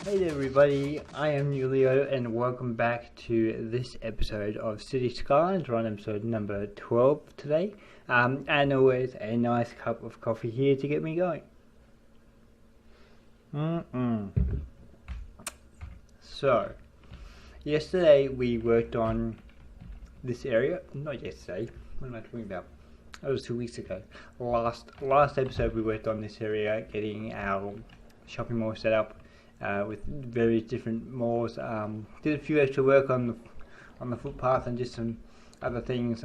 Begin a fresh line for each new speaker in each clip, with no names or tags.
Hey there everybody, I am Newellio and welcome back to this episode of Cities Skylines. We're on episode number 12 today, and always a nice cup of coffee here to get me going. So, yesterday we worked on this area, not yesterday, what am I talking about? That was 2 weeks ago. Last episode we worked on this area, getting our shopping mall set up. With various different malls. Did a few extra work on the footpath and just some other things,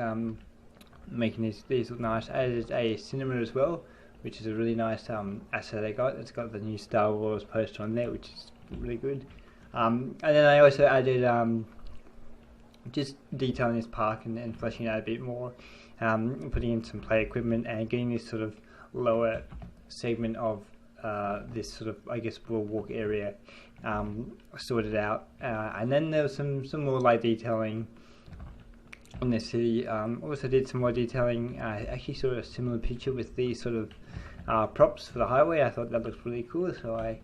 making these look nice. Added a cinema as well, which is a really nice asset I got. It's got the new Star Wars poster on there, which is really good. And then I also added just detailing this park and fleshing it out a bit more, putting in some play equipment and getting this sort of lower segment of this sort of, I guess, boardwalk area sorted out, and then there was some more light detailing in the city. Also did some more detailing. I actually saw a similar picture with these sort of props for the highway. I thought that looked really cool, so I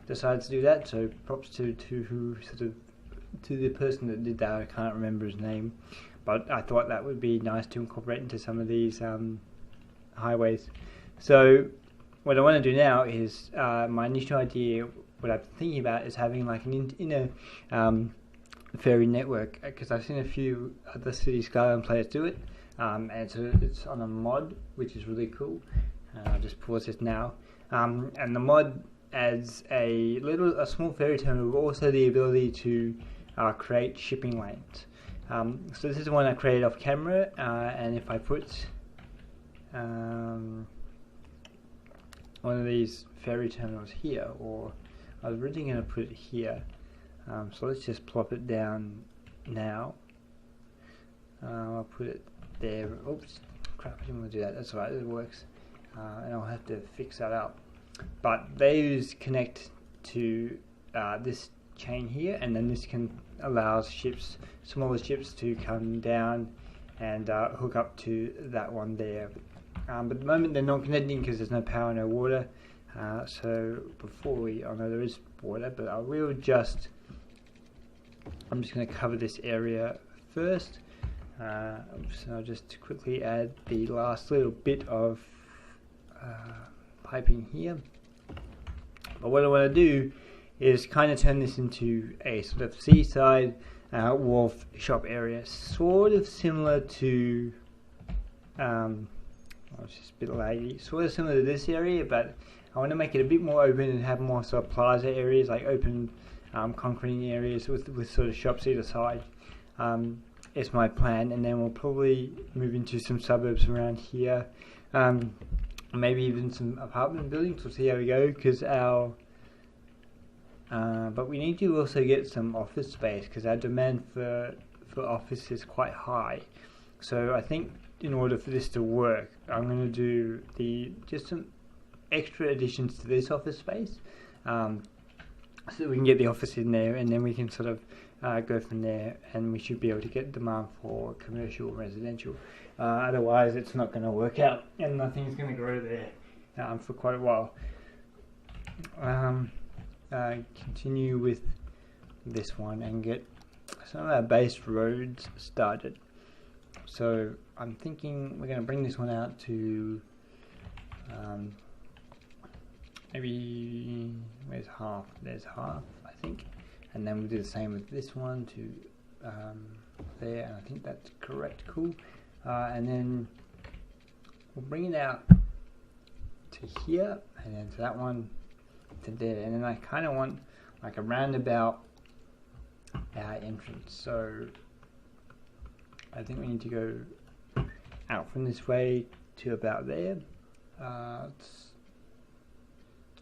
decided to do that. So props to the person that did that. I can't remember his name, but I thought that would be nice to incorporate into some of these highways. So what I want to do now is, my initial idea, what I've been thinking about is having like an inner ferry network, because I've seen a few other Cities Skylines players do it, and it's on a mod, which is really cool. I'll just pause this now. And the mod adds a small ferry terminal, but also the ability to create shipping lanes. So this is one I created off camera, and if I put one of these ferry terminals here, or I was really going to put it here, so let's just plop it down now. I'll put it there. Oops, crap, I didn't want to do that. That's alright, it works, and I'll have to fix that up. But these connect to this chain here, and then this allows smaller ships to come down and hook up to that one there. But at the moment they're not connecting because there's no power, no water. So I know there is water, but I'm just going to cover this area first. So I'll just quickly add the last little bit of piping here. But what I want to do is kind of turn this into a sort of seaside wharf shop area, sort of similar to it's just a bit laggy, sort of similar to this area, but I want to make it a bit more open and have more sort of plaza areas, like open concrete areas with sort of shops either side. Is my plan, and then we'll probably move into some suburbs around here, maybe even some apartment buildings. We'll see how we go, because but we need to also get some office space, because our demand for office is quite high. So I think in order for this to work, I'm going to do just some extra additions to this office space, so that we can get the office in there, and then we can sort of go from there, and we should be able to get demand for commercial and residential. Otherwise it's not going to work out, and nothing's going to grow there for quite a while. Continue with this one and get some of our base roads started. So I'm thinking we're going to bring this one out to maybe, there's half, I think, and then we'll do the same with this one to there, and I think that's correct. Cool. And then we'll bring it out to here, and then to that one, to there, and then I kind of want like a roundabout entrance. So I think we need to go out from this way to about there. Let's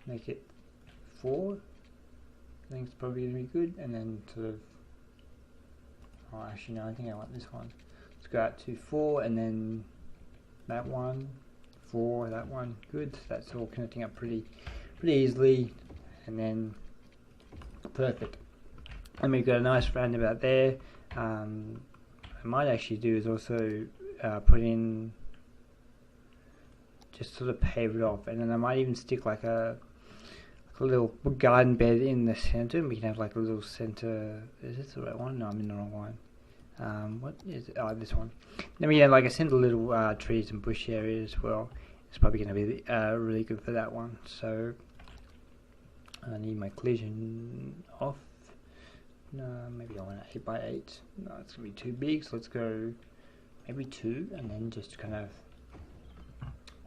make it 4. I think it's probably going to be good, and then sort of Oh, actually no, I think I want this one. Let's go out to 4 and then that one, 4, that one. Good. That's all connecting up pretty easily, and then perfect. And we've got a nice roundabout there. I might actually do is also put in, just sort of pave it off, and then I might even stick like a little garden bed in the center, and we can have like a little center. Is this the right one? No, I'm in the wrong one. What is it? Oh, this one. Then we have like a center little trees and bush area as well. It's probably going to be really good for that one. So I need my collision off. No, maybe I want an 8x8. No, it's going to be too big, so let's go maybe 2, and then just kind of,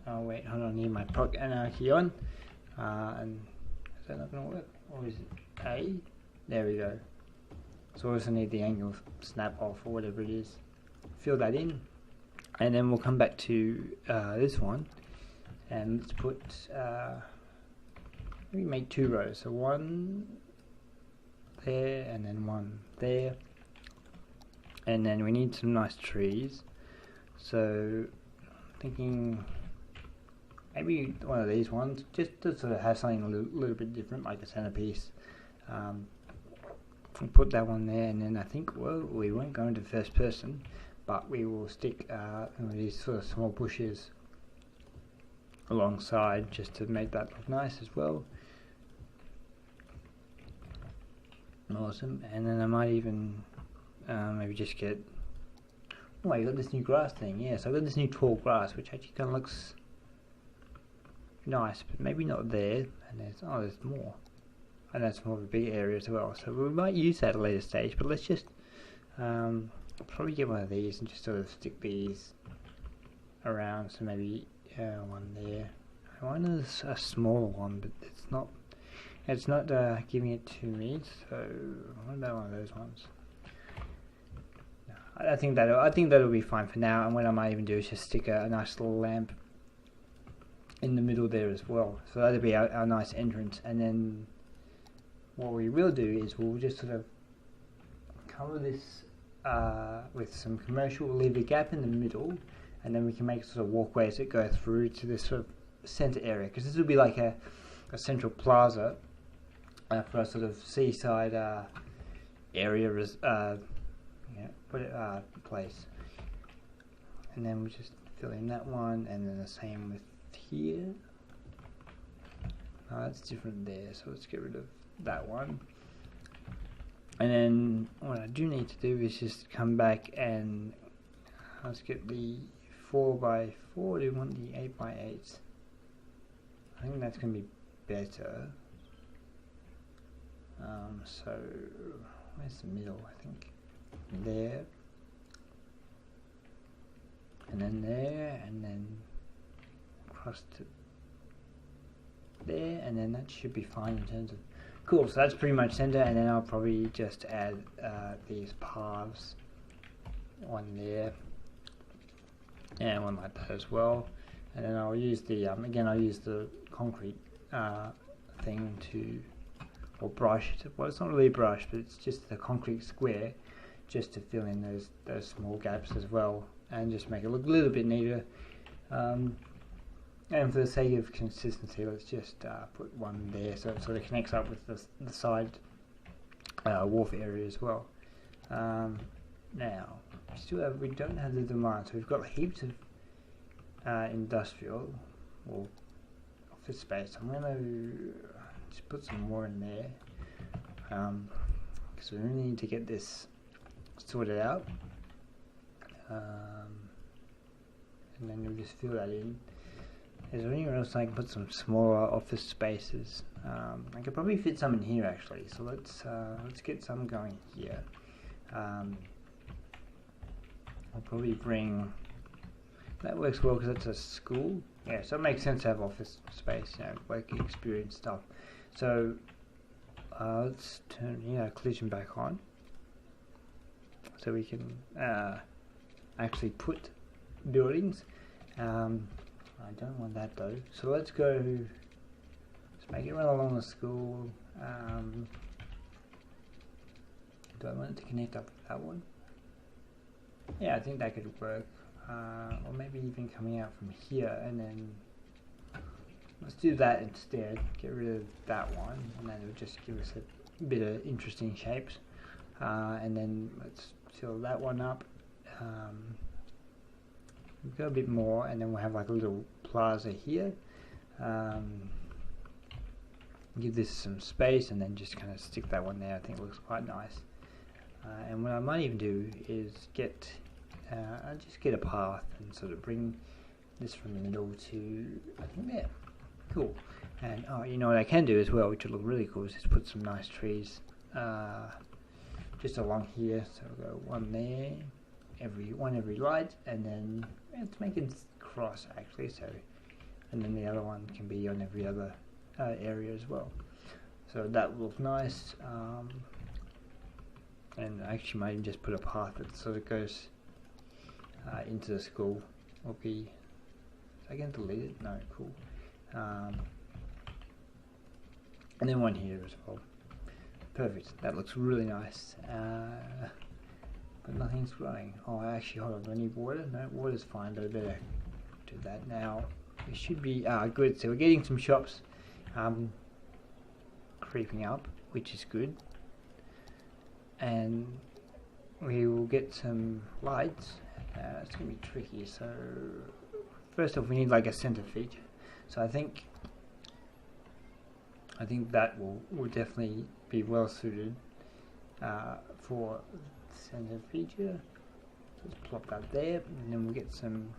oh wait, hold on, I need my proc anarchy on, and is that not going to work? Or is it A? There we go. So I also need the angle snap off or whatever it is. Fill that in, and then we'll come back to this one, and let's put, maybe make 2 rows, so 1 there and then 1 there, and then we need some nice trees, so thinking maybe one of these ones, just to sort of have something a little bit different, like a centerpiece. We'll put that one there, and then I think, well, we won't go into first person, but we will stick these sort of small bushes alongside just to make that look nice as well. Awesome. And then I might even maybe just get, oh, I got this new grass thing. Yeah, so I got this new tall grass, which actually kind of looks nice, but maybe not there. And there's more, and that's more of a big area as well, so we might use that at a later stage. But let's just probably get one of these and just sort of stick these around. So maybe one there. I want a smaller one, but it's not giving it to me. So what about one of those ones? No, I think that'll be fine for now. And what I might even do is just stick a nice little lamp in the middle there as well. So that'll be our nice entrance. And then what we will do is we'll just sort of cover this with some commercial. We'll leave a gap in the middle, and then we can make sort of walkways that go through to this sort of center area, because this will be like a central plaza for a sort of seaside area place. And then we just fill in that one, and then the same with here. That's different there, so let's get rid of that one. And then what I do need to do is just come back and let's get the 4x4. Do we want the 8x8? I think that's going to be better. So where's the middle? I think there, and then there, and then across to there, and then that should be fine in terms of cool. So that's pretty much center, and then I'll probably just add these paths, one there and one like that as well. And then I'll use the again, I'll use the concrete thing to, or brush, well, it's not really a brush, but it's just the concrete square, just to fill in those small gaps as well, and just make it look a little bit neater. And for the sake of consistency, let's just put one there, so it sort of connects up with the side wharf area as well. Now we don't have the demand, so we've got heaps of industrial or office space. I'm gonna just put some more in there, because we really need to get this sorted out, and then we'll just fill that in. Is there anywhere else I can put some smaller office spaces? I could probably fit some in here actually, so let's get some going here. I'll probably bring, that works well because that's a school. Yeah, so it makes sense to have office space, working experience stuff. So let's turn collision back on, so we can actually put buildings. I don't want that though, so let's make it run along the school. Do I want it to connect up with that one? yeah, I think that could work. Or maybe even coming out from here, and then let's do that instead. Get rid of that one, and then it'll just give us a bit of interesting shapes. And then let's fill that one up. We've got a bit more, and then we'll have like a little plaza here. Give this some space, and then just kind of stick that one there. I think it looks quite nice. And what I might even do is get, I'll just get a path and sort of bring this from the middle to, I think there. Cool. And oh, you know what I can do as well, which would look really cool, is just put some nice trees just along here. So we'll go one there, every light, and then let's make it cross actually. So, and then the other one can be on every other area as well. So that will look nice. And I actually might even just put a path that sort of goes into the school. Will be. Is I can delete it? No, cool. And then one here as well. Perfect. That looks really nice. But nothing's growing. Oh, actually, hold on. Do I need water? No, water's fine, but I better do that now. We should be good. So we're getting some shops creeping up, which is good. And we will get some lights. It's going to be tricky. So first off, we need like a center feature. So I think that will definitely be well suited for center feature. Just plop that there, and then we'll get some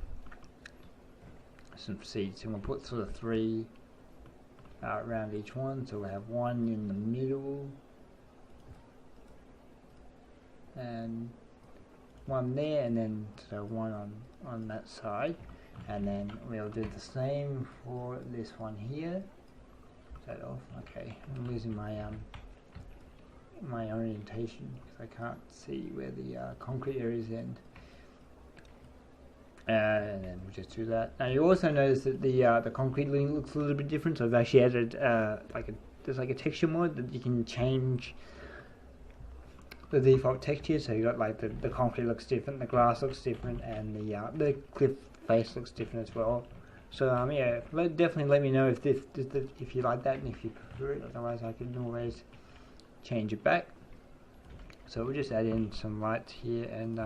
seats, and we'll put sort of 3 around each one. So we'll have one in the middle, and one there, and then so one on that side. And then we'll do the same for this one here. Is that off? Okay, I'm losing my my orientation because I can't see where the concrete areas end. And then we'll just do that. Now you also notice that the concrete looks a little bit different. So I've actually added there's like a texture mode that you can change the default texture. So you got like the concrete looks different, the grass looks different, and the cliff face looks different as well. So yeah, definitely let me know if you like that and if you prefer it. Otherwise, I can always change it back. So we'll just add in some lights here, and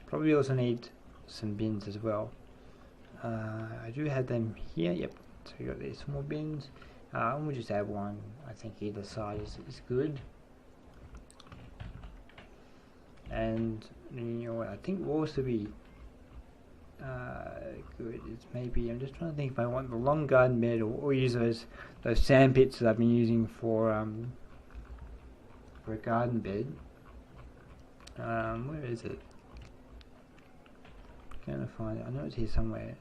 probably also need some bins as well. I do have them here. Yep. So we got these small bins, and we'll just add one. I think either side is good. And you know what? I think will also be good. It's maybe I'm just trying to think if I want the long garden bed or use those sand pits that I've been using for a garden bed. Where is it? Gonna find it. I know it's here somewhere.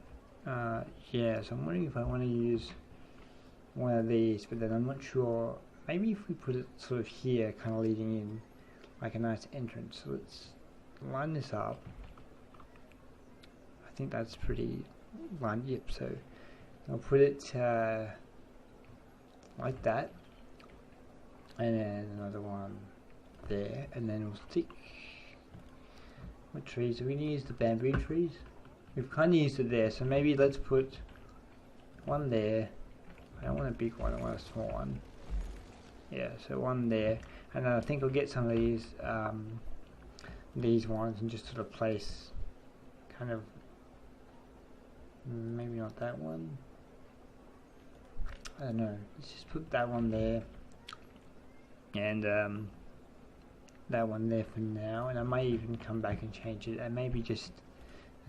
Yeah. So I'm wondering if I want to use one of these, but then I'm not sure. Maybe if we put it sort of here, kind of leading in, like a nice entrance. So let's line this up. I think that's pretty lined. Yep. So I'll put it like that, and then another one there, and then we'll stick. What trees are we going to use? The bamboo trees. We've kind of used it there, so maybe let's put one there. I don't want a big one. I want a small one. Yeah. So one there. And then I think I'll get some of these ones and just sort of place kind of, maybe not that one. I don't know. Let's just put that one there, and that one there for now. And I may even come back and change it, and maybe just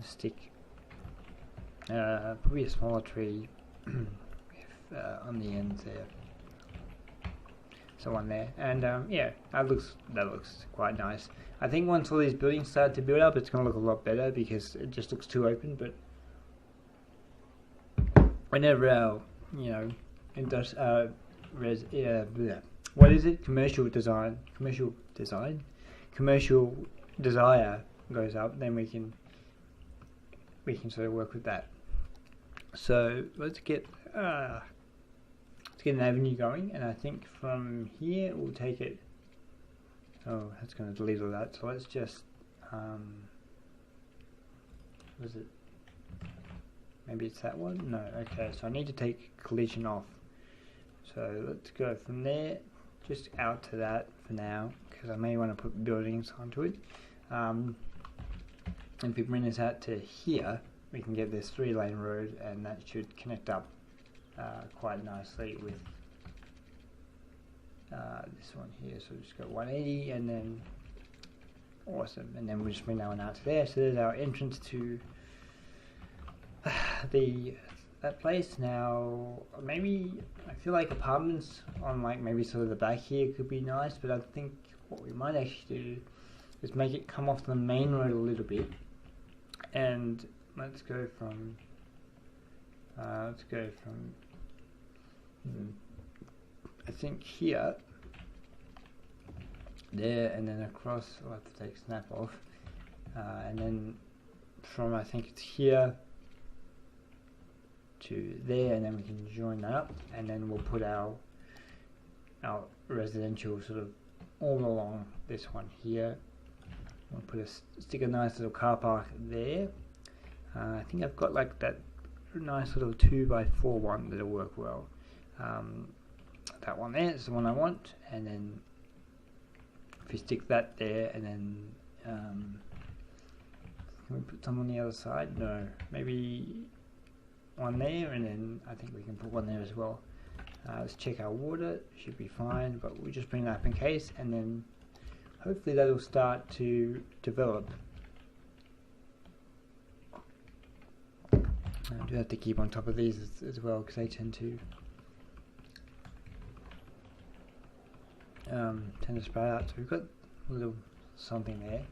stick probably a smaller tree if, on the ends there. So one there, and yeah, that looks quite nice. I think once all these buildings start to build up, it's going to look a lot better because it just looks too open. But whenever our, you know, what is it? Commercial desire goes up, then we can sort of work with that. So let's get an avenue going, and I think from here we'll take it. Oh, that's going to delete all that. So let's just Was it? Maybe it's that one? No, okay, so I need to take collision off. So let's go from there, just out to that for now, because I may want to put buildings onto it. If we bring this out to here, we can get this 3-lane road, and that should connect up quite nicely with this one here. So just go 180, and then awesome, and then we'll just bring that one out to there. So there's our entrance to that place. Now maybe I feel like apartments on like maybe sort of the back here could be nice, but I think what we might actually do is make it come off the main road a little bit, and let's go from I think here, there, and then across. I'll have to take snap off, and then from I think it's here to there, and then we can join that up, and then we'll put our residential sort of all along this one here. We'll stick a nice little car park there. I think I've got like that nice little 2x4 one that'll work well. That one there is the one I want, and then if we stick that there, and then can we put some on the other side? No, maybe one there, and then I think we can put one there as well. Let's check our water, should be fine, but we'll just bring that up in case, and then hopefully that'll start to develop. I do have to keep on top of these as well, because they tend to spread out. So we've got a little something there.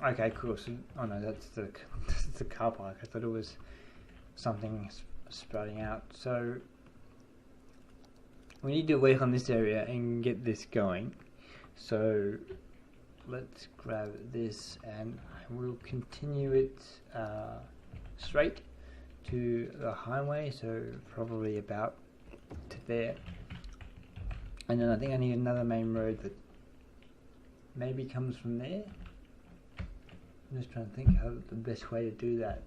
Okay, cool. So, oh no, that's the car park. I thought it was something sprouting out. So we need to work on this area and get this going. So let's grab this, and we'll continue it straight to the highway, so probably about to there. And then I think I need another main road that maybe comes from there. I'm just trying to think how the best way to do that.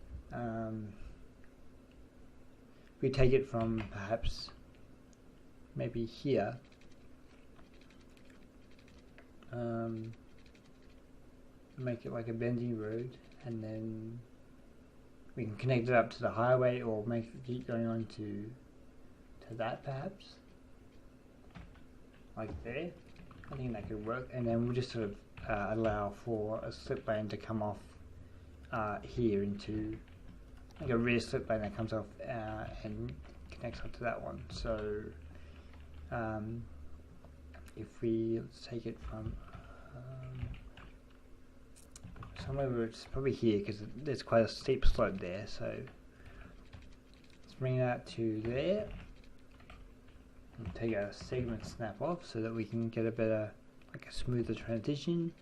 We take it from perhaps maybe here. Make it like a bendy road, and then we can connect it up to the highway, or make it keep going on to that perhaps, like there. I think that could work, and then we'll just sort of allow for a slip lane to come off here into like a rear slip lane that comes off and connects up to that one. So if we let's take it from somewhere where it's probably here, because there's quite a steep slope there, so let's bring that to there and take our segment snap off so that we can get a better, like a smoother transition,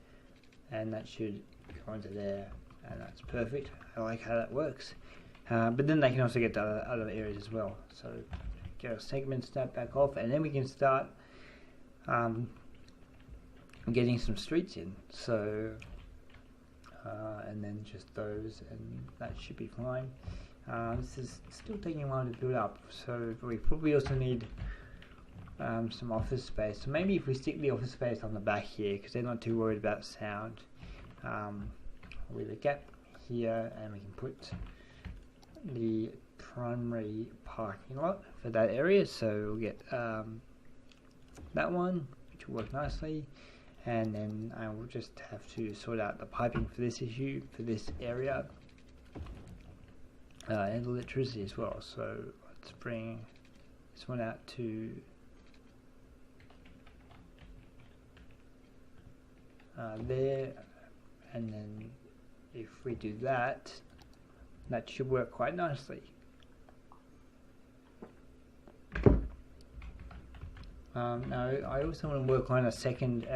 and that should go into there, and that's perfect. I like how that works. But then they can also get to other areas as well, so get our segment snap back off, and then we can start getting some streets in. So and then just those, and that should be fine. This is still taking a while to build up, so we probably also need some office space. So maybe if we stick the office space on the back here, because they're not too worried about sound, with a gap here, and we can put the primary parking lot for that area. So we'll get that one, which will work nicely. And then I will just have to sort out the piping for this issue, for this area, and electricity as well. So let's bring this one out to there, and then if we do that, that should work quite nicely. Now I also want to work on a second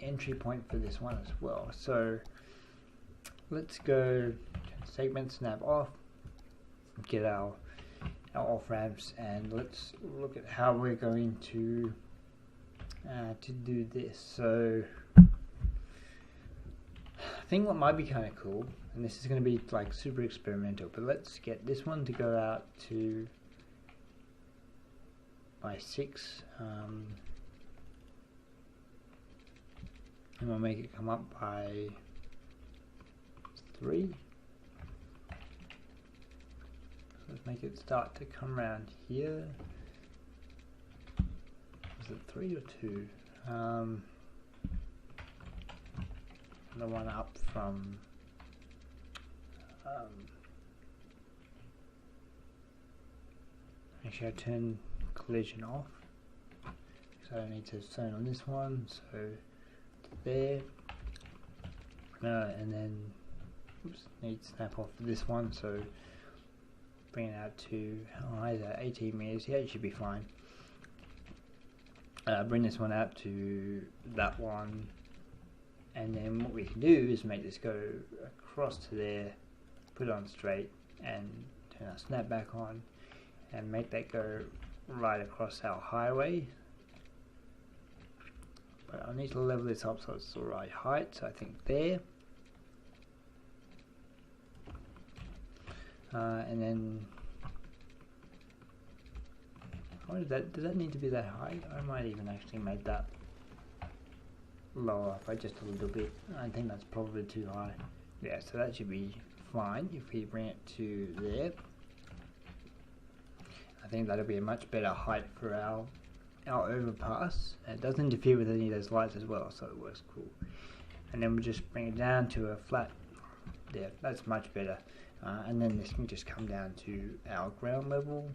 entry point for this one as well. So let's go segment snap off, get our off ramps, and let's look at how we're going to do this. So I think what might be kind of cool and this is going to be like super experimental, but let's get this one to go out to by 6, and we'll make it come up by 3. So let's make it start to come around here. Was it 3 or 2? The one up from actually I turn collision off, so I need to turn on this one, so there, and then need to snap off this one, so bring it out to either 18 meters. Yeah, it should be fine. Bring this one out to that one, and then what we can do is make this go across to there, put it on straight, and turn our snap back on, and make that go right across our highway. But I need to level this up so it's the right height, so I think there. And then, does that need to be that high? I might even actually make that lower by just a little bit. I think that's probably too high. Yeah, so that should be fine if we bring it to there. I think that'll be a much better height for our overpass. It doesn't interfere with any of those lights as well, so it works cool. And then we'll just bring it down to a flat. Yeah, that's much better. And then this can just come down to our ground level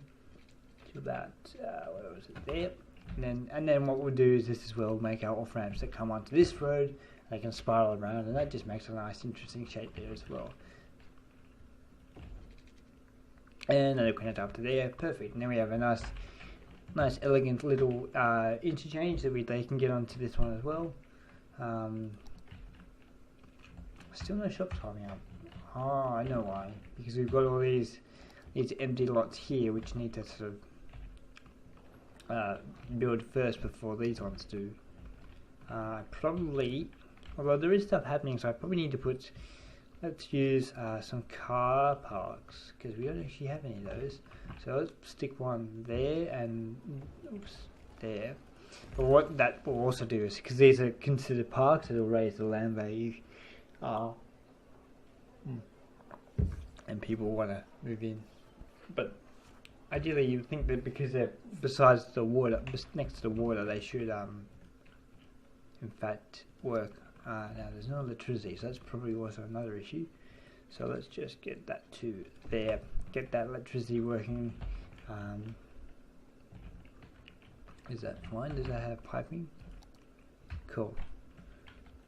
to about where was it there. And then what we'll do is this as well, make our off ramps that come onto this road. They can spiral around, and that just makes a nice, interesting shape there as well. And then we connect up to there, perfect. And then we have a nice, elegant little interchange that they can get onto this one as well. Still no shops coming up. Oh, I know why. Because we've got all these empty lots here, which need to sort of build first before these ones do. Probably, although there is stuff happening, so I probably need to put. Let's use some car parks, because we don't actually have any of those. So let's stick one there and there. But what that will also do is, because these are considered parks, it'll raise the land value. And people want to move in. But ideally you think that because they're besides the water, next to the water, they should in fact work. Now there's no electricity, so that's probably also another issue. So let's just get that to there, get that electricity working. Is that fine? Does that have piping? Cool.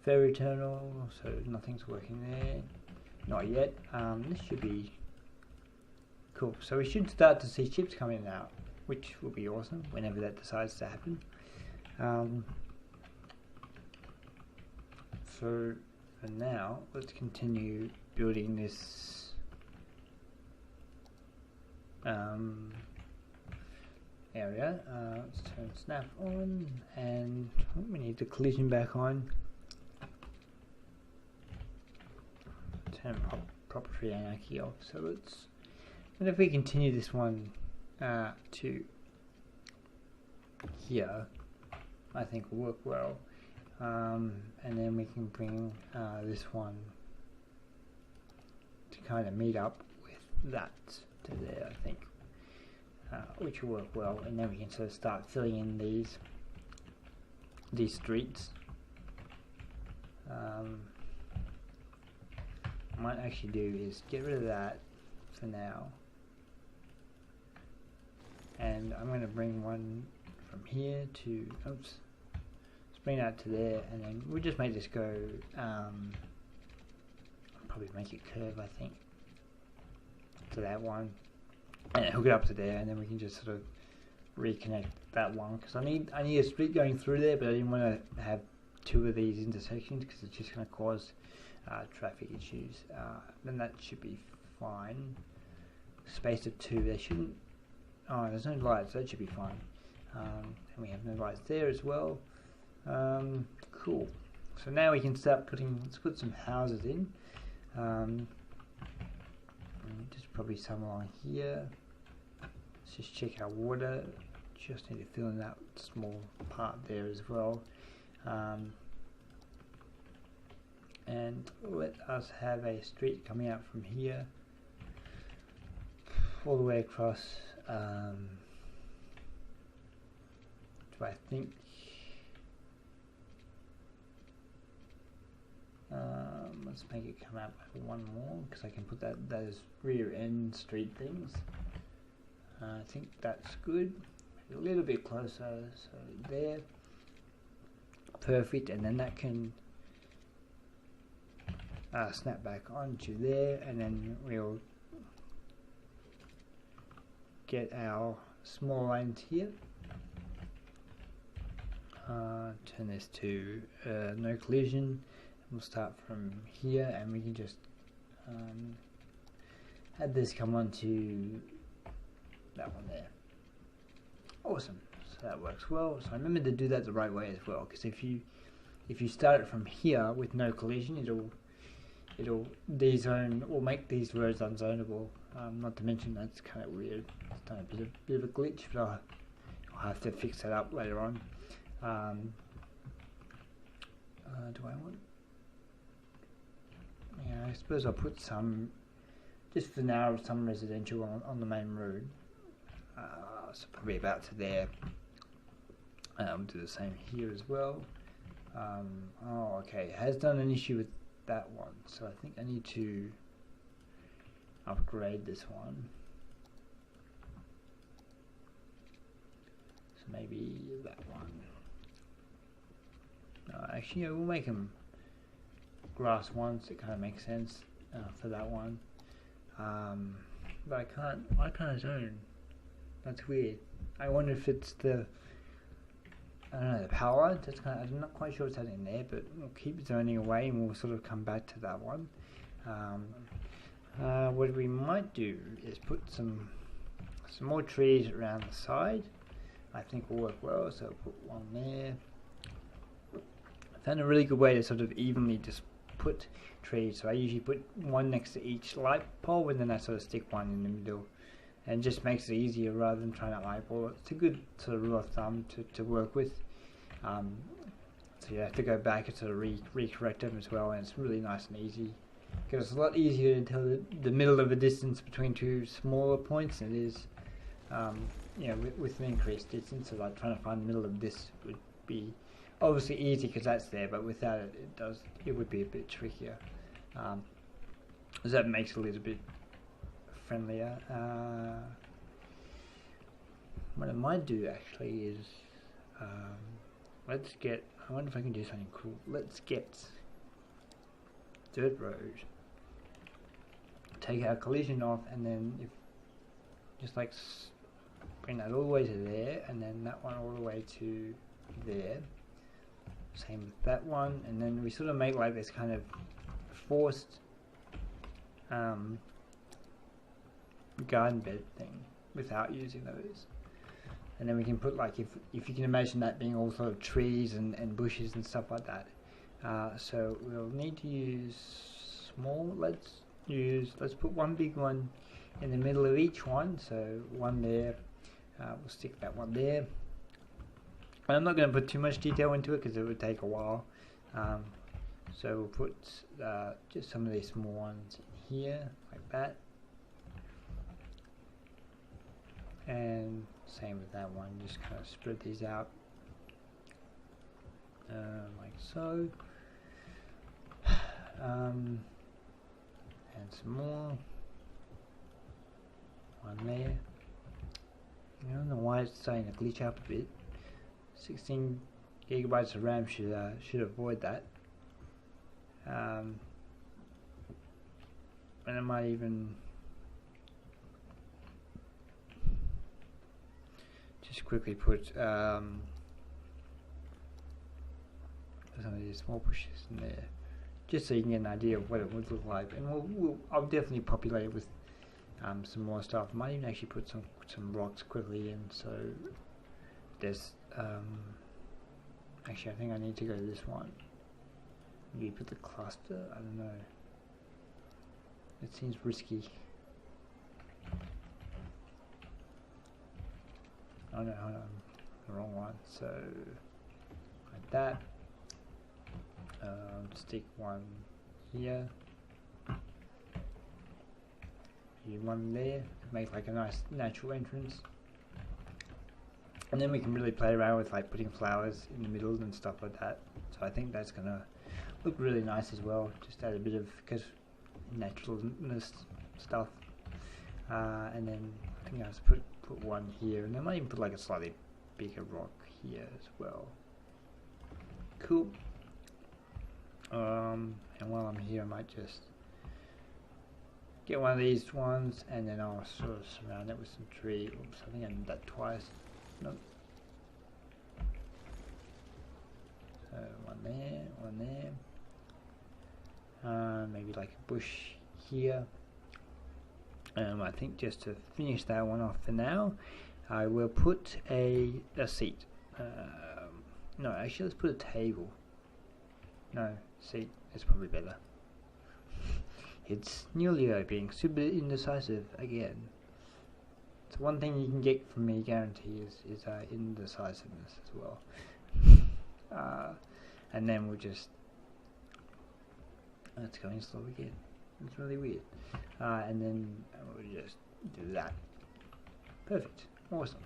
Ferry terminal, so nothing's working there. Not yet. This should be cool. So we should start to see ships coming out, which will be awesome whenever that decides to happen. So for now, let's continue building this area. Let's turn snap on, and we need the collision back on. Turn property anarchy off. So let's, and if we continue this one to here, I think will work well. And then we can bring this one to kind of meet up with that to there, I think, which will work well. And then we can sort of start filling in these streets. What I might actually do is get rid of that for now, and I'm going to bring one from here to, oops, let's bring that to there, and then we'll just make this go, probably make it curve, I think, to that one, and hook it up to there, and then we can just sort of reconnect that one, because I need a street going through there, but I didn't want to have two of these intersections because it's just going to cause traffic issues. Then that should be fine. Space of 2, they shouldn't, oh, there's no lights, that should be fine. And we have no lights there as well. Cool. So now we can start let's put some houses in. Just probably some along here. Let's just check our water. Just need to fill in that small part there as well. And let us have a street coming out from here all the way across. Do I think let's make it come out with one more, because I can put those rear end street things. I think that's good. A little bit closer, so there, perfect. And then that can snap back onto there, and then we'll get our small lines here. Turn this to no collision. We'll start from here, and we can just have this come onto that one there. Awesome. So that works well. So remember to do that the right way as well, because if you start it from here with no collision, it'll dezone or make these roads unzonable. Not to mention that's kind of weird. It's done a bit of a glitch, but I'll have to fix that up later on. Do I want? Yeah, I suppose I'll put some, just for now, some residential on the main road. So probably about to there. Do the same here as well. Oh, okay. It has done an issue with that one, so I think I need to upgrade this one. So maybe that one. Actually, yeah, we'll make them grass ones. It kind of makes sense for that one. But I can't zone. That's weird. I wonder if it's the, I don't know, the power. That's kind of, I'm not quite sure what's happening there, but we'll keep zoning away and we'll sort of come back to that one. What we might do is put some more trees around the side. I think will work well, so I'll put one there. I found a really good way to sort of evenly just put trees. So I usually put one next to each light pole, and then I sort of stick one in the middle. And it just makes it easier rather than trying to eyeball it. It's a good sort of rule of thumb to work with. So you have to go back and sort of recorrect them as well, and it's really nice and easy. Because it's a lot easier to tell the middle of a distance between two smaller points than it is, with an increased distance. So like trying to find the middle of this would be obviously easy because that's there, but without it, it would be a bit trickier. So that makes it a little bit friendlier. What I might do actually is I wonder if I can do something cool. Let's get dirt road, take our collision off, and then just like bring that all the way to there, and then that one all the way to there. Same with that one, and then we sort of make like this kind of forced garden bed thing without using those. And then we can put, like, if you can imagine that being all sort of trees and bushes and stuff like that. So we'll need to use small. Let's put one big one in the middle of each one. So one there. We'll stick that one there. And I'm not going to put too much detail into it because it would take a while. So we'll put just some of these small ones in here, like that. And same with that one, just kind of spread these out like so. And some more. One there. I don't know why it's starting to glitch up a bit. 16 gigabytes of RAM should avoid that. And I might even just quickly put some of these small bushes in there, just so you can get an idea of what it would look like. And I'll definitely populate it with some more stuff. I might even actually put some rocks quickly in. So there's actually I think I need to go to this one. Maybe put the cluster. I don't know. It seems risky. hold on, the wrong one. So like that. Stick one here. One there. Make like a nice natural entrance. And then we can really play around with like putting flowers in the middle and stuff like that. So I think that's gonna look really nice as well. Just add a bit of naturalness stuff. And then I think I have to put one here, and I might even put like a slightly bigger rock here as well. Cool. And while I'm here, I might just get one of these ones, and then I'll sort of surround it with some tree. Oops, I think I did that twice. Nope. So one there. Maybe like a bush here. I think just to finish that one off for now, I will put a seat. No, actually, let's put a table. No, seat is probably better. It's Newellio being super indecisive again. It's one thing you can get from me, guarantee, is indecisiveness as well. And then we'll just... Oh, it's going slow again. It's really weird. And then we'll just do that. Perfect. Awesome.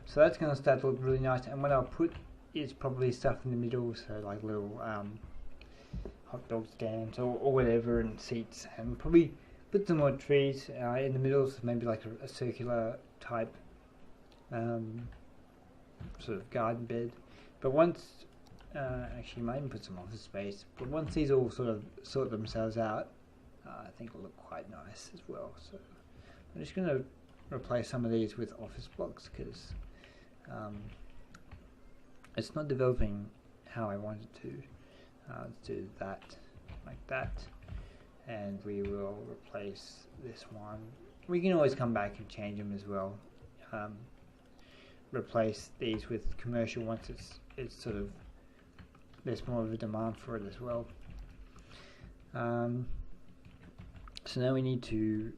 So that's going to start to look really nice. And what I'll put is probably stuff in the middle, so like little hot dog stands or whatever, and seats, and probably put some more trees in the middle, so maybe like a circular type sort of garden bed. But once actually, might even put some office space. But once these all sort themselves out, I think it'll look quite nice as well. So I'm just going to replace some of these with office blocks because it's not developing how I want it to. Let's do that like that, and we will replace this one. We can always come back and change them as well. Replace these with commercial once it's sort of there's more of a demand for it as well. So now we need to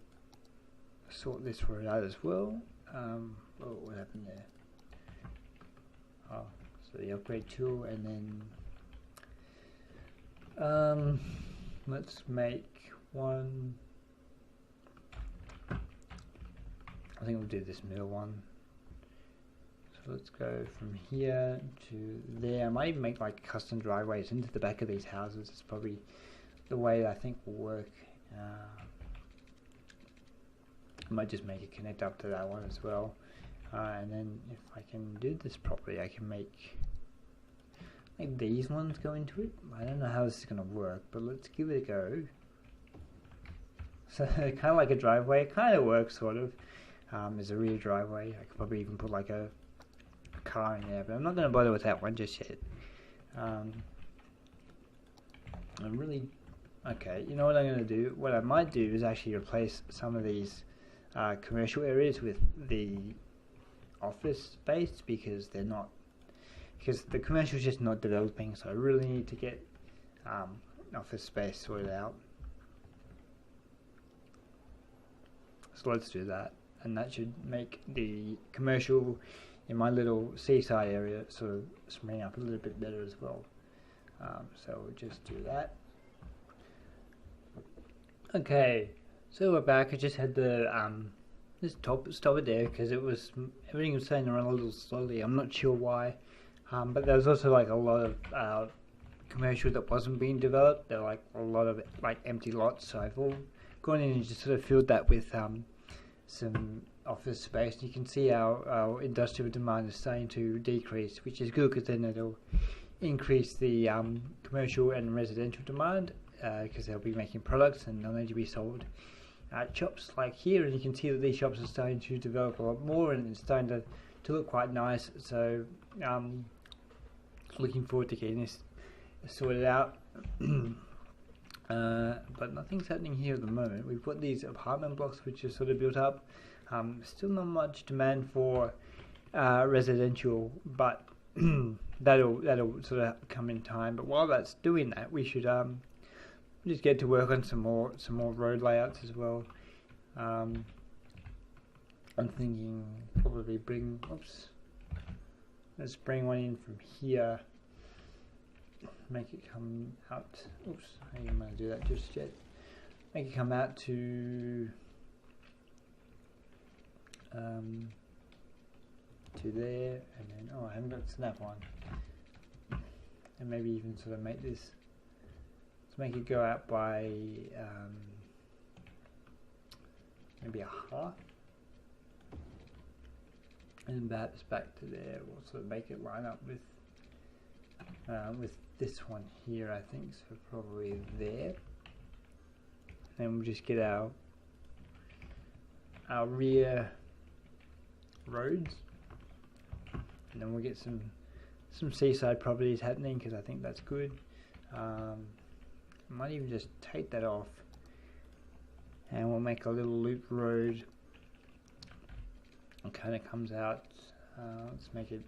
sort this for it out as well. What happened there? Oh, so the upgrade tool, and then let's make one. I think we'll do this middle one. So let's go from here to there. I might even make like custom driveways into the back of these houses. It's probably the way I think will work. I might just make it connect up to that one as well. And then if I can do this properly, I can make like these ones go into it. I don't know how this is going to work, but let's give it a go. So kind of like a driveway, it kind of works sort of. There's a rear driveway. I could probably even put like a car in there, but I'm not going to bother with that one just yet. I'm really... Okay, you know what I'm going to do? What I might do is actually replace some of these commercial areas with the office space, because they're not... Because the commercial is just not developing, so I really need to get office space sorted out. So let's do that, and that should make the commercial in my little seaside area sort of spring up a little bit better as well. So we'll just do that. Okay, so we're back. I just had the just stop it there because everything was starting to run a little slowly. I'm not sure why, but there was also like a lot of commercial that wasn't being developed. There were like a lot of like empty lots, so I've all gone in and just sort of filled that with some office space. You can see our industrial demand is starting to decrease, which is good because then it'll increase the commercial and residential demand, because they'll be making products and they'll need to be sold at shops like here. And you can see that these shops are starting to develop a lot more, and it's starting to look quite nice. So looking forward to getting this sorted out. But nothing's happening here at the moment. We've got these apartment blocks which are sort of built up. Still not much demand for residential, but that'll sort of come in time. But while that's doing that, we should just get to work on some more road layouts as well. I'm thinking probably bring Let's bring one in from here. Make it come out. Oops, I didn't want to do that just yet. Make it come out to there, and then I haven't got snap on, and maybe even sort of make this. Let's make it go out by maybe a half, and perhaps back to there. We'll sort of make it line up with this one here, I think. So probably there. Then we'll just get our rear roads, and then we'll get some seaside properties happening, because I think that's good. I might even just take that off, and we'll make a little loop road. It kind of comes out. Let's make it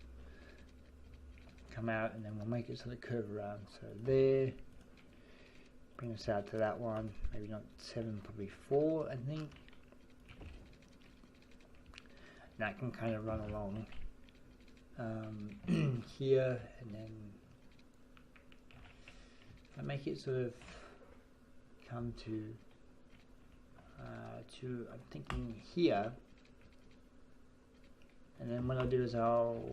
come out, and then we'll make it sort of curve around. So there. Bring us out to that one. Maybe not 7, probably 4, I think. And that can kind of run along here, and then I make it sort of come to I'm thinking here, and then what I'll do is I'll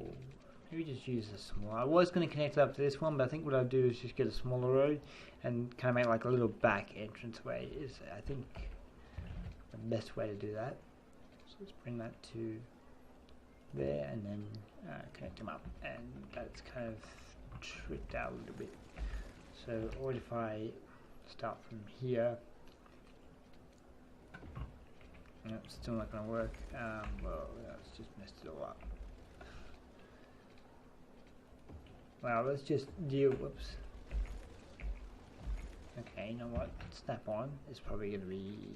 maybe just use a small. I was going to connect it up to this one, but I think what I'll do is just get a smaller road and kind of make like a little back entrance way. Is I think the best way to do that. So let's bring that to there, and then connect them up, and that's kind of tricked out a little bit. So, what if I start from here? Nope, still not going to work. Well, that's just messed it all up. Well, let's just deal. Whoops. Okay, you know what? Snap on is probably going to be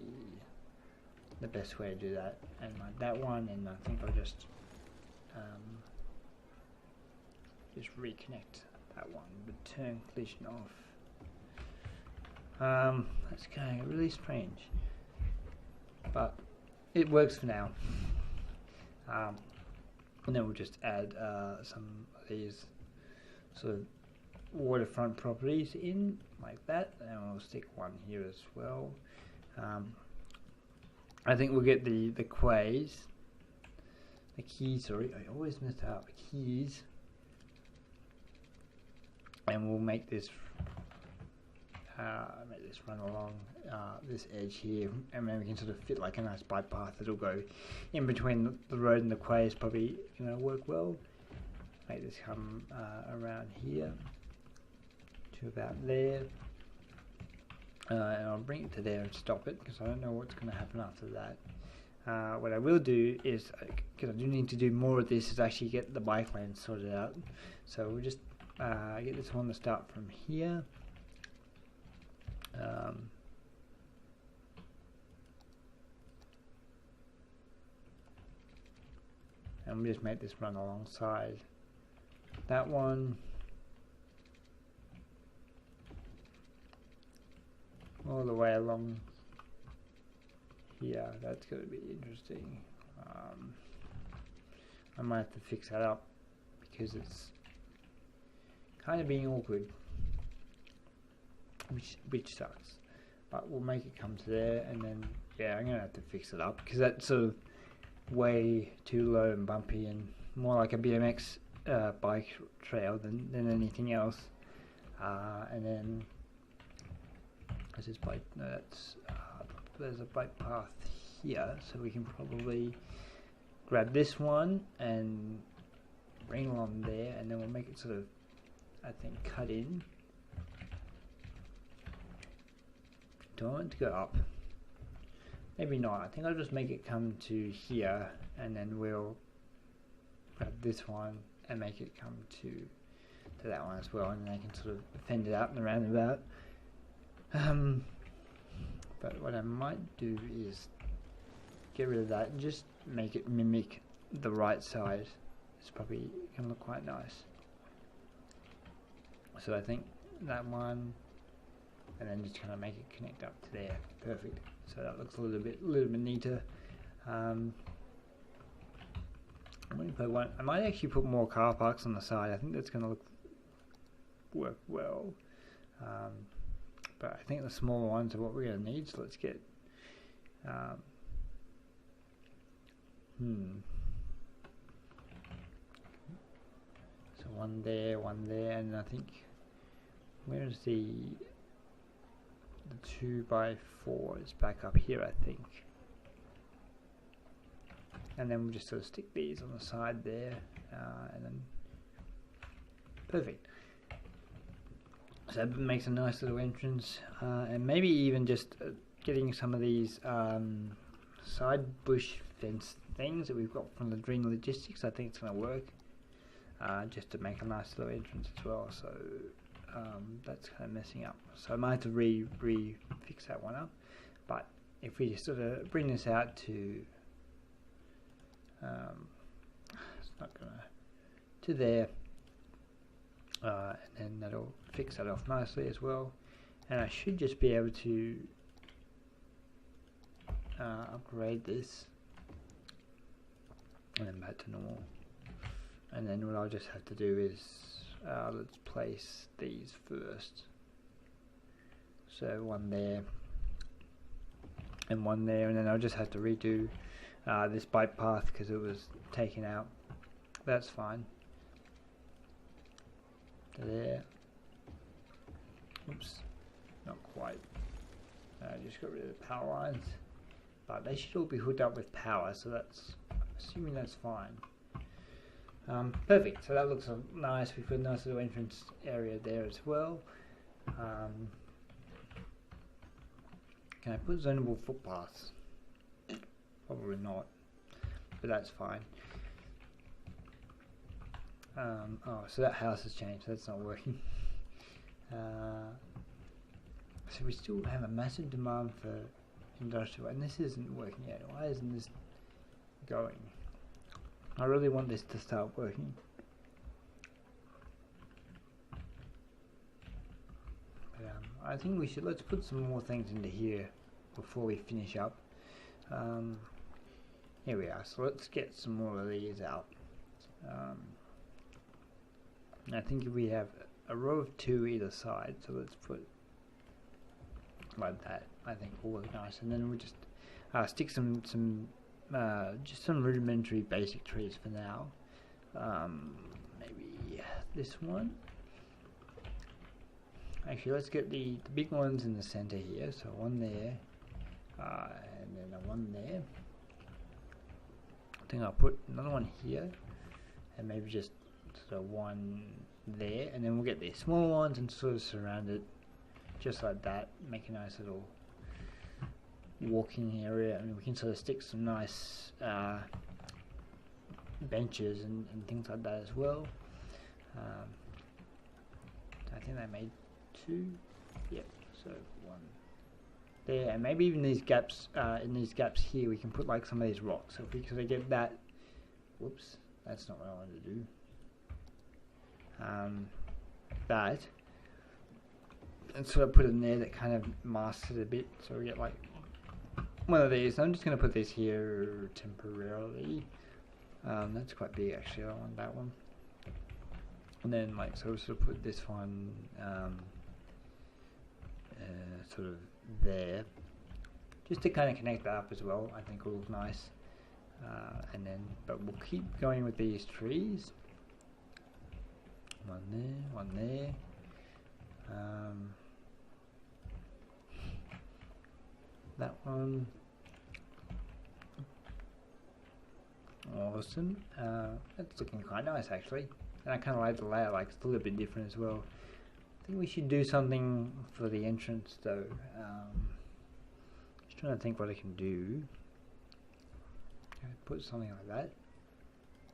the best way to do that. And like that one, and I think I'll just reconnect that one. But turn collision off. That's kind of really strange, but it works for now. And then we'll just add some of these sort of waterfront properties in like that, and we'll stick one here as well. I think we'll get the quays, the keys. Sorry, I always mess up. Keys, and we'll make this run along this edge here, and then we can sort of fit like a nice bike path that'll go in between the road and the quays. Probably work well. Make this come around here to about there, and I'll bring it to there and stop it, because I don't know what's going to happen after that. What I will do is, because I do need to do more of this, is actually get the bike lane sorted out. So we'll just get this one to start from here. And we'll just make this run alongside that one, all the way along here. That's going to be interesting. I might have to fix that up, because it's kind of being awkward, which sucks. But we'll make it come to there, and then yeah, I'm gonna have to fix it up, because that's sort of way too low and bumpy, and more like a BMX bike trail than anything else. And then there's this bike. No, that's there's a bike path here, so we can probably grab this one and bring along there, and then we'll make it sort of, I think, cut in. Do I want it to go up? Maybe not. I think I'll just make it come to here, and then we'll grab this one and make it come to that one as well, and then I can sort of fend it out and around about. But what I might do is get rid of that and just make it mimic the right side. It's probably going to look quite nice. So I think that one, and then just kind of make it connect up to there. Perfect. So that looks a little bit neater. I'm waiting But I might actually put more car parks on the side. I think that's going to work well. But I think the smaller ones are what we're going to need. So let's get. So one there, and I think where's the 2x4 is back up here, I think. And then we'll just sort of stick these on the side there, and then perfect. So that makes a nice little entrance, and maybe even just getting some of these side bush fence things that we've got from the Dream Logistics. I think it's going to work, just to make a nice little entrance as well. So that's kind of messing up. So I might have to fix that one up. But if we just sort of bring this out to it's not gonna to there, and then that'll fix that off nicely as well. And I should just be able to upgrade this and then back to normal. And then what I'll just have to do is let's place these first. So one there and one there, and then I'll just have to redo this bike path because it was taken out. That's fine. There. Oops, not quite. I just got rid of the power lines, but they should all be hooked up with power, so that's assuming that's fine. Perfect. So that looks nice. We've got a nice little entrance area there as well. Can I put zonable footpaths? Probably not, but that's fine. Oh, so that house has changed. That's not working. So we still have a massive demand for industrial, and this isn't working yet. Why isn't this going? I really want this to start working. But, I think we should, let's put some more things into here before we finish up. Here we are. So let's get some more of these out. I think if we have a row of 2 either side, so let's put like that. I think will work nice, and then we'll just stick some just some rudimentary basic trees for now. Maybe this one. Actually, let's get the big ones in the center here. So one there, and then one there. I think I'll put another one here, and maybe just sort of one there, and then we'll get these small ones and sort of surround it just like that. Make a nice little walking area, and we can sort of stick some nice benches and things like that as well. I think they made 2. Yep. So one there, and maybe even these gaps. In these gaps here, we can put like some of these rocks. So if we sort of get that. Whoops, that's not what I wanted to do. That, and sort of put in there that kind of masks it a bit, so we get like one of these. I'm just going to put this here temporarily. That's quite big actually. I don't want that one. And then like so, sort of put this one sort of there, just to kind of connect that up as well. I think will look nice. And then, but we'll keep going with these trees. One there, one there. That one. Awesome. That's looking quite nice actually. And I kind of like the layout, like it's a little bit different as well. I think we should do something for the entrance though. Just trying to think what I can do. Can I put something like that?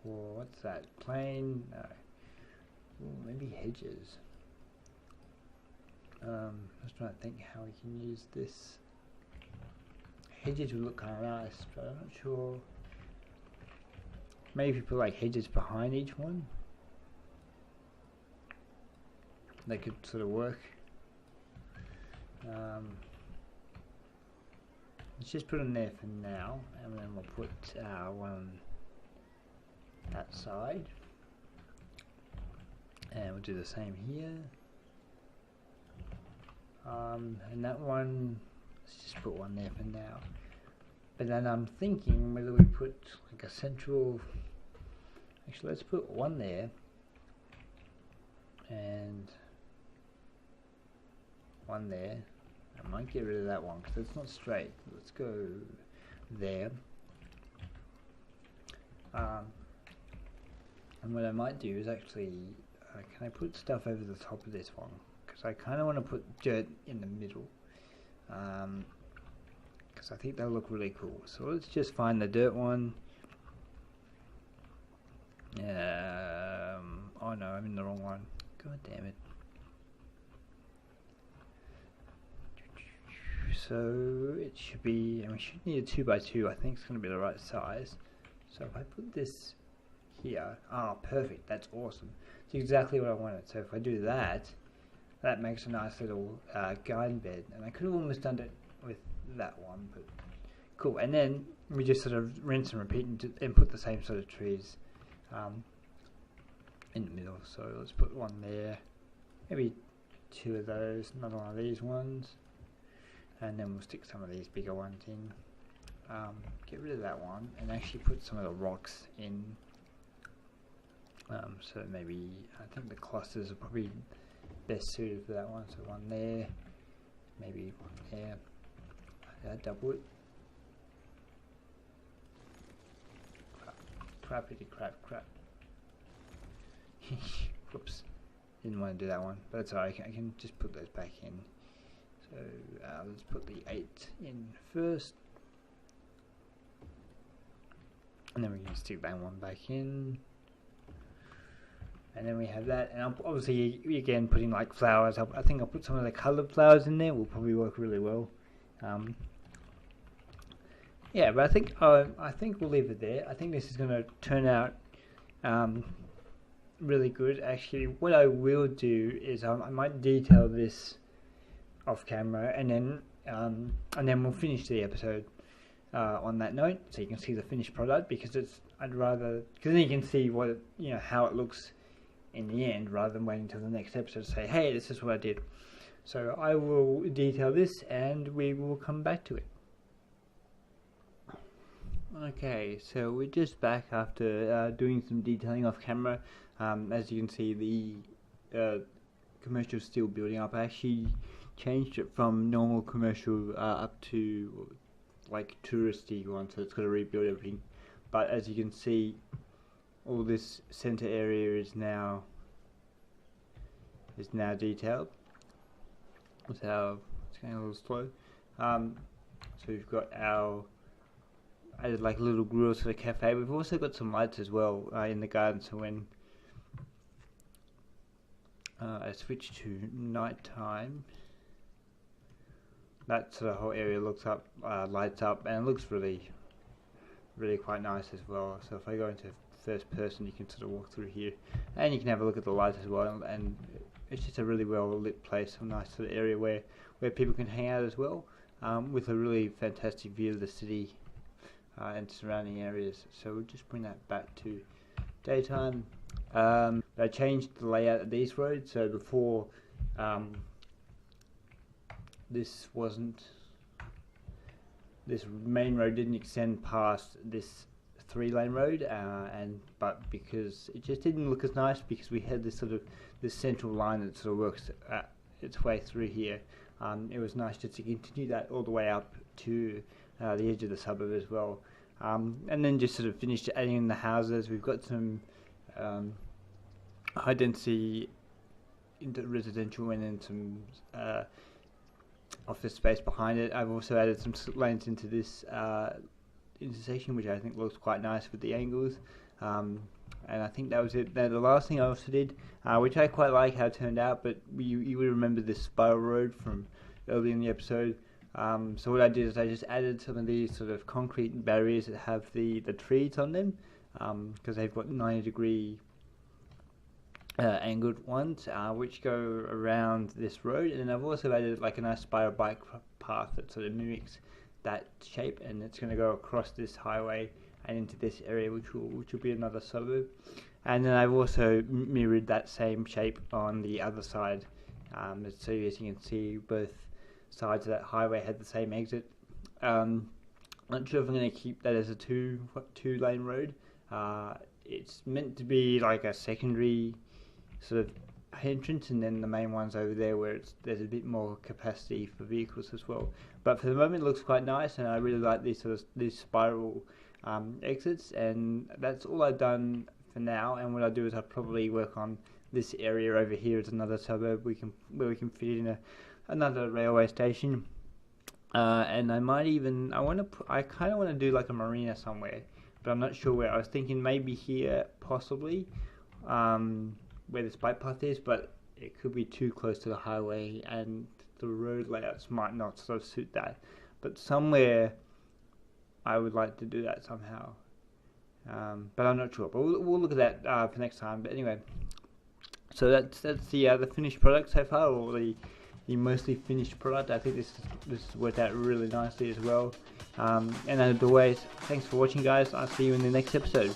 Or what's that? Plain? No. Ooh, maybe hedges. Just trying to think how we can use this. Hedges would look kind of nice, but I'm not sure. Maybe if you put like hedges behind each one, they could sort of work. Let's just put them there for now, and then we'll put one on that side, and we'll do the same here. And that one, let's just put one there for now. But then I'm thinking whether we put like a central, actually let's put one there, and one there. I might get rid of that one because it's not straight. Let's go there. And what I might do is actually, can I put stuff over the top of this one? Because I kind of want to put dirt in the middle. Because I think they'll look really cool. So let's just find the dirt one. Oh no, I'm in the wrong one. God damn it. So it should be, and we should need a 2x2. I think it's going to be the right size. So if I put this here, perfect, that's awesome. It's exactly what I wanted. So if I do that, that makes a nice little garden bed. And I could have almost done it with that one, but cool. And then we just sort of rinse and repeat and put the same sort of trees in the middle. So let's put one there, maybe two of those, another one of these ones. And then we'll stick some of these bigger ones in. Get rid of that one and actually put some of the rocks in. So maybe, I think the clusters are probably best suited for that one. So one there, maybe one there. Double it. Crappity crap. Whoops. Didn't want to do that one. But it's alright, I can just put those back in. So let's put the 8 in first, and then we can stick that one back in, and then we have that. And obviously again putting like flowers. I think I'll put some of the coloured flowers in there. Will probably work really well. Yeah, but I think we'll leave it there. I think this is going to turn out really good. Actually, what I will do is I might detail this off camera, and then we'll finish the episode on that note, so you can see the finished product. Because because then you can see what how it looks in the end, rather than waiting until the next episode to say, hey, this is what I did. So I will detail this, and we will come back to it. Okay, so we're just back after doing some detailing off camera. As you can see, the commercial is still building up. I actually changed it from normal commercial up to like touristy one, so it's got to rebuild everything. But as you can see, all this center area is now detailed. So it's going a little slow. So we've got added like little grills for the cafe. We've also got some lights as well in the garden, so when I switch to nighttime, that sort of whole area lights up, and it looks really quite nice as well. So if I go into first person, you can sort of walk through here, and you can have a look at the lights as well. And it's just a really well lit place, a nice sort of area where people can hang out as well, with a really fantastic view of the city and surrounding areas. So we'll just bring that back to daytime. I changed the layout of these roads. So before, this main road didn't extend past this 3-lane road, but because it just didn't look as nice, because we had this central line that sort of works its way through here. It was nice just to continue that all the way up to the edge of the suburb as well, and then just sort of finished adding in the houses. We've got some high density into residential, and then some office space behind it. I've also added some lanes into this intersection, which I think looks quite nice with the angles. And I think that was it. Now, the last thing I also did, which I quite like how it turned out, but you would remember this spiral road from earlier in the episode. So what I did is I just added some of these sort of concrete barriers that have the trees on them, because they've got 90-degree angled ones, which go around this road. And then I've also added like a nice spiral bike path that sort of mimics that shape, and it's going to go across this highway and into this area, which will be another suburb. And then I've also mirrored that same shape on the other side, so as you can see, both sides of that highway had the same exit. Not sure if I'm going to keep that as a two-lane road. It's meant to be like a secondary sort of entrance, and then the main one's over there where there's a bit more capacity for vehicles as well. But for the moment, it looks quite nice, and I really like these spiral exits. And that's all I've done for now. And what I'll do is I'll probably work on this area over here as another suburb where we can fit in another railway station. And I kind of want to do like a marina somewhere, but I'm not sure where. I was thinking maybe here, possibly, where this bike path is, but it could be too close to the highway, and the road layouts might not sort of suit that. But somewhere, I would like to do that somehow. But I'm not sure. But we'll look at that for next time. But anyway, so that's the finished product so far, or the mostly finished product. I think this has worked out really nicely as well. And as always, thanks for watching, guys. I'll see you in the next episode.